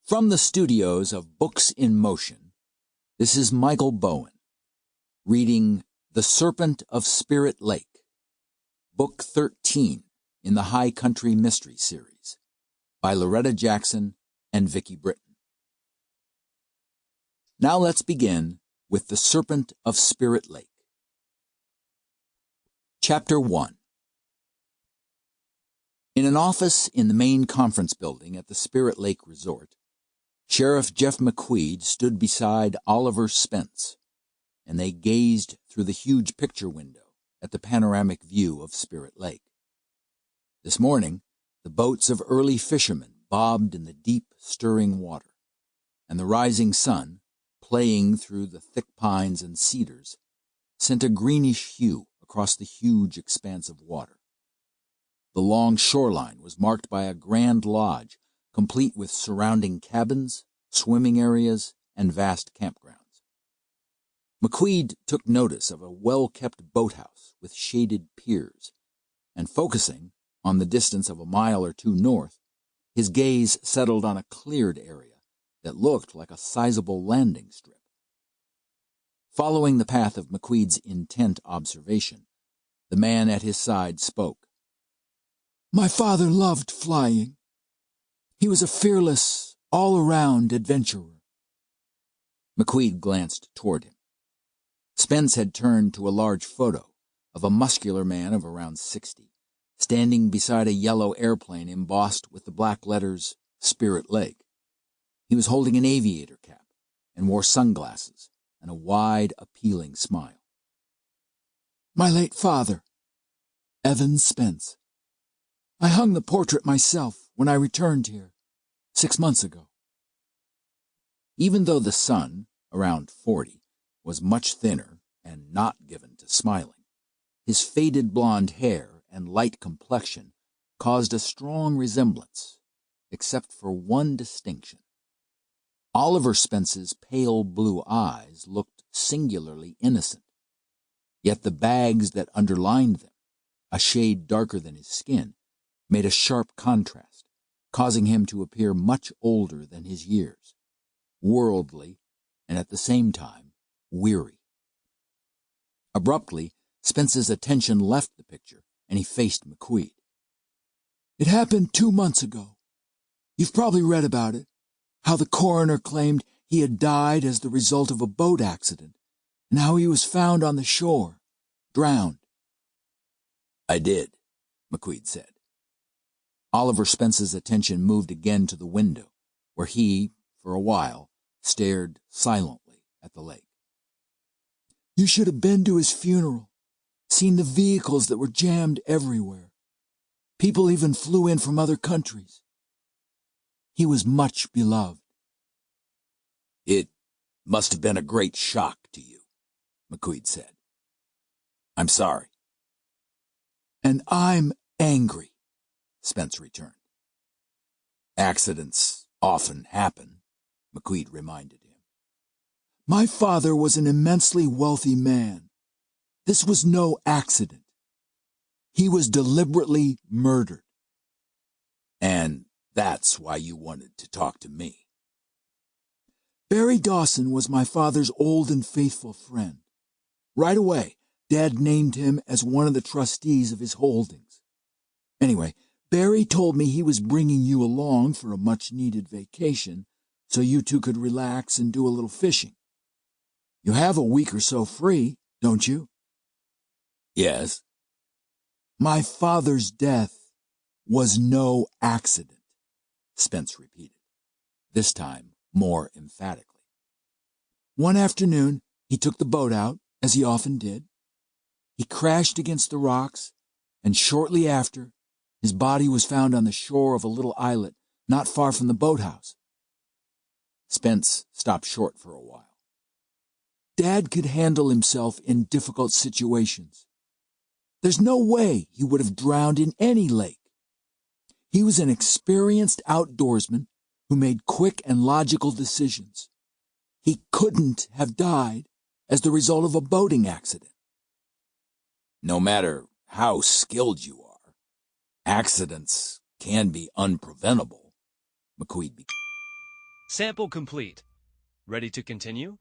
From the studios of Books in Motion, this is Michael Bowen, reading The Serpent of Spirit Lake, Book 13 in the High Country Mystery Series, by Loretta Jackson and Vicki Britton. Now let's begin with The Serpent of Spirit Lake. Chapter 1. In an office in the main conference building at the Spirit Lake Resort, Sheriff Jeff McQuede stood beside Oliver Spence, and they gazed through the huge picture window at the panoramic view of Spirit Lake. This morning, the boats of early fishermen bobbed in the deep, stirring water, and the rising sun, playing through the thick pines and cedars, sent a greenish hue across the huge expanse of water. The long shoreline was marked by a grand lodge, complete with surrounding cabins, swimming areas, and vast campgrounds. McQuede took notice of a well-kept boathouse with shaded piers, and focusing on the distance of a mile or two north, his gaze settled on a cleared area that looked like a sizable landing strip. Following the path of McQuede's intent observation, the man at his side spoke. My father loved flying. He was a fearless, all-around adventurer. McQuede glanced toward him. Spence had turned to a large photo of a muscular man of around 60, standing beside a yellow airplane embossed with the black letters Spirit Lake. He was holding an aviator cap and wore sunglasses and a wide, appealing smile. My late father, Evan Spence. I hung the portrait myself when I returned here 6 months ago. Even though the son, around 40, was much thinner and not given to smiling, his faded blonde hair and light complexion caused a strong resemblance, except for one distinction. Oliver Spence's pale blue eyes looked singularly innocent, yet the bags that underlined them, a shade darker than his skin, made a sharp contrast, causing him to appear much older than his years, worldly and at the same time weary. Abruptly, Spence's attention left the picture, and he faced McQuede. It happened 2 months ago. You've probably read about it, how the coroner claimed he had died as the result of a boat accident, and how he was found on the shore, drowned. I did, McQuede said. Oliver Spence's attention moved again to the window, where he, for a while, stared silently at the lake. You should have been to his funeral, seen the vehicles that were jammed everywhere. People even flew in from other countries. He was much beloved. It must have been a great shock to you, McQuede said. I'm sorry. And I'm angry, Spence returned. Accidents often happen, McQuede reminded him. My father was an immensely wealthy man. This was no accident. He was deliberately murdered. And that's why you wanted to talk to me. Barry Dawson was my father's old and faithful friend. Right away, Dad named him as one of the trustees of his holdings. Anyway, Barry told me he was bringing you along for a much-needed vacation so you two could relax and do a little fishing. You have a week or so free, don't you? Yes. My father's death was no accident, Spence repeated, this time more emphatically. One afternoon, he took the boat out, as he often did. He crashed against the rocks, and shortly after, his body was found on the shore of a little islet not far from the boathouse. Spence stopped short for a while. Dad could handle himself in difficult situations. There's no way he would have drowned in any lake. He was an experienced outdoorsman who made quick and logical decisions. He couldn't have died as the result of a boating accident. No matter how skilled you are, accidents can be unpreventable, McQuede began. Sample complete. Ready to continue?